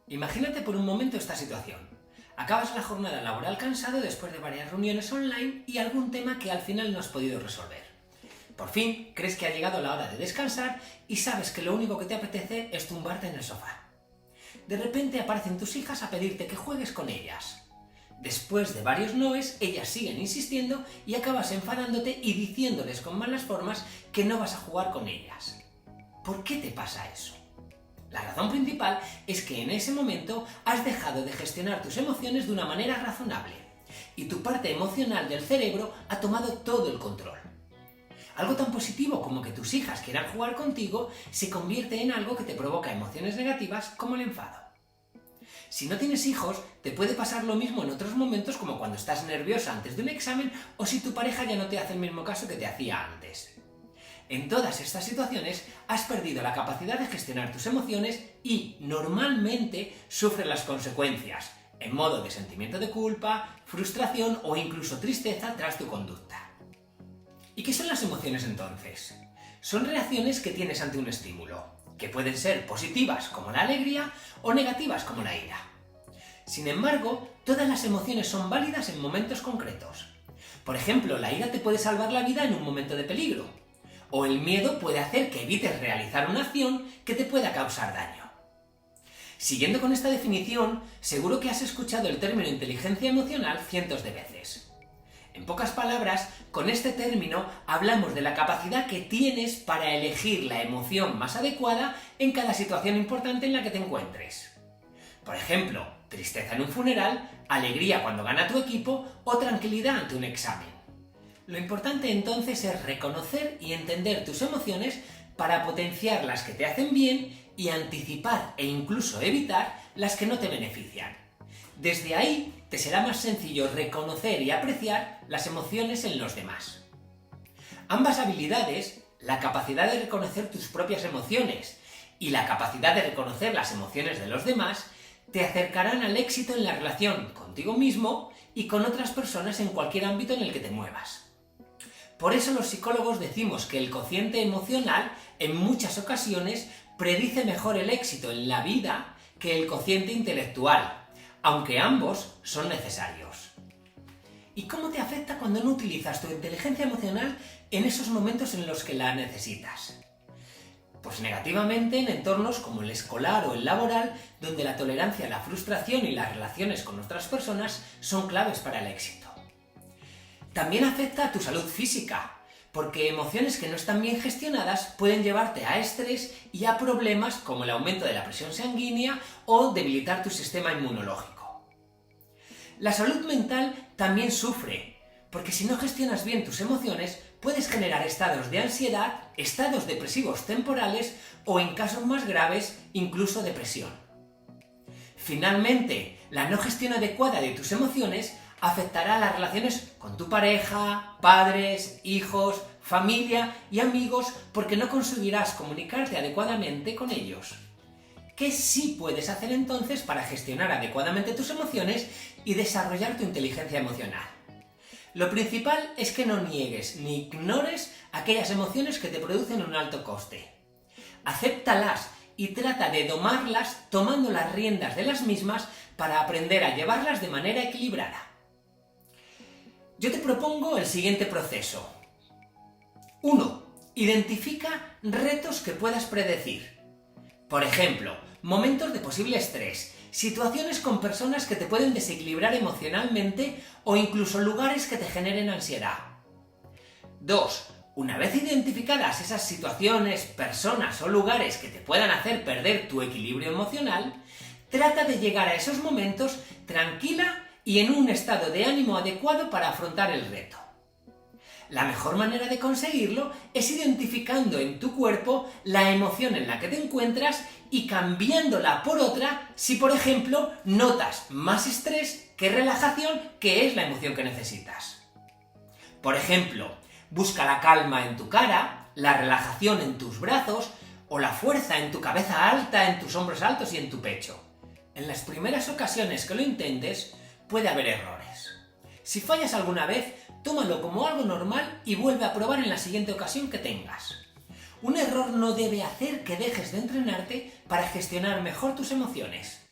Imagínate por un momento esta situación. Acabas la jornada laboral cansado después de varias reuniones online y algún tema que al final no has podido resolver. Por fin, crees que ha llegado la hora de descansar y sabes que lo único que te apetece es tumbarte en el sofá. De repente aparecen tus hijas a pedirte que juegues con ellas. Después de varios noes, ellas siguen insistiendo y acabas enfadándote y diciéndoles con malas formas que no vas a jugar con ellas. ¿Por qué te pasa eso? La razón principal es que en ese momento has dejado de gestionar tus emociones de una manera razonable y tu parte emocional del cerebro ha tomado todo el control. Algo tan positivo como que tus hijas quieran jugar contigo se convierte en algo que te provoca emociones negativas como el enfado. Si no tienes hijos, te puede pasar lo mismo en otros momentos como cuando estás nerviosa antes de un examen o si tu pareja ya no te hace el mismo caso que te hacía antes. En todas estas situaciones has perdido la capacidad de gestionar tus emociones y, normalmente, sufres las consecuencias, en modo de sentimiento de culpa, frustración o incluso tristeza tras tu conducta. ¿Y qué son las emociones entonces? Son reacciones que tienes ante un estímulo, que pueden ser positivas como la alegría o negativas como la ira. Sin embargo, todas las emociones son válidas en momentos concretos. Por ejemplo, la ira te puede salvar la vida en un momento de peligro, o el miedo puede hacer que evites realizar una acción que te pueda causar daño. Siguiendo con esta definición, seguro que has escuchado el término inteligencia emocional cientos de veces. En pocas palabras, con este término hablamos de la capacidad que tienes para elegir la emoción más adecuada en cada situación importante en la que te encuentres. Por ejemplo, tristeza en un funeral, alegría cuando gana tu equipo o tranquilidad ante un examen. Lo importante entonces es reconocer y entender tus emociones para potenciar las que te hacen bien y anticipar e incluso evitar las que no te benefician. Desde ahí te será más sencillo reconocer y apreciar las emociones en los demás. Ambas habilidades, la capacidad de reconocer tus propias emociones y la capacidad de reconocer las emociones de los demás, te acercarán al éxito en la relación contigo mismo y con otras personas en cualquier ámbito en el que te muevas. Por eso los psicólogos decimos que el cociente emocional en muchas ocasiones predice mejor el éxito en la vida que el cociente intelectual, aunque ambos son necesarios. ¿Y cómo te afecta cuando no utilizas tu inteligencia emocional en esos momentos en los que la necesitas? Pues negativamente en entornos como el escolar o el laboral, donde la tolerancia a la frustración y las relaciones con otras personas son claves para el éxito. También afecta a tu salud física, porque emociones que no están bien gestionadas pueden llevarte a estrés y a problemas como el aumento de la presión sanguínea o debilitar tu sistema inmunológico. La salud mental también sufre, porque si no gestionas bien tus emociones, puedes generar estados de ansiedad, estados depresivos temporales o, en casos más graves, incluso depresión. Finalmente, la no gestión adecuada de tus emociones afectará las relaciones con tu pareja, padres, hijos, familia y amigos porque no conseguirás comunicarte adecuadamente con ellos. ¿Qué sí puedes hacer entonces para gestionar adecuadamente tus emociones y desarrollar tu inteligencia emocional? Lo principal es que no niegues ni ignores aquellas emociones que te producen un alto coste. Acéptalas y trata de domarlas tomando las riendas de las mismas para aprender a llevarlas de manera equilibrada. Yo te propongo el siguiente proceso. 1. Identifica retos que puedas predecir. Por ejemplo, momentos de posible estrés, situaciones con personas que te pueden desequilibrar emocionalmente o incluso lugares que te generen ansiedad. 2. Una vez identificadas esas situaciones, personas o lugares que te puedan hacer perder tu equilibrio emocional, trata de llegar a esos momentos tranquila y en un estado de ánimo adecuado para afrontar el reto. La mejor manera de conseguirlo es identificando en tu cuerpo la emoción en la que te encuentras y cambiándola por otra si, por ejemplo, notas más estrés que relajación, que es la emoción que necesitas. Por ejemplo, busca la calma en tu cara, la relajación en tus brazos o la fuerza en tu cabeza alta, en tus hombros altos y en tu pecho. En las primeras ocasiones que lo intentes, puede haber errores. Si fallas alguna vez, tómalo como algo normal y vuelve a probar en la siguiente ocasión que tengas. Un error no debe hacer que dejes de entrenarte para gestionar mejor tus emociones.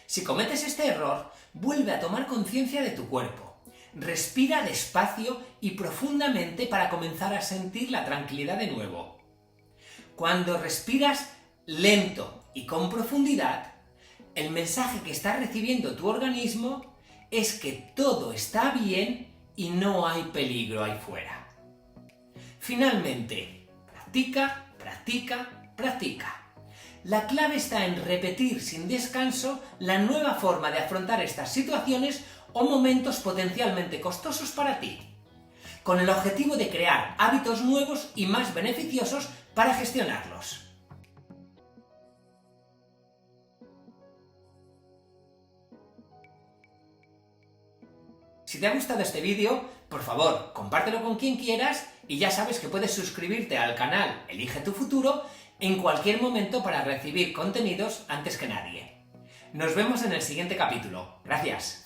Si cometes este error, vuelve a tomar conciencia de tu cuerpo. Respira despacio y profundamente para comenzar a sentir la tranquilidad de nuevo. Cuando respiras lento y con profundidad, el mensaje que está recibiendo tu organismo es que todo está bien y no hay peligro ahí fuera. Finalmente, practica, practica, practica. La clave está en repetir sin descanso la nueva forma de afrontar estas situaciones o momentos potencialmente costosos para ti, con el objetivo de crear hábitos nuevos y más beneficiosos para gestionarlos. Si te ha gustado este vídeo, por favor, compártelo con quien quieras y ya sabes que puedes suscribirte al canal Elige tu Futuro en cualquier momento para recibir contenidos antes que nadie. Nos vemos en el siguiente capítulo. Gracias.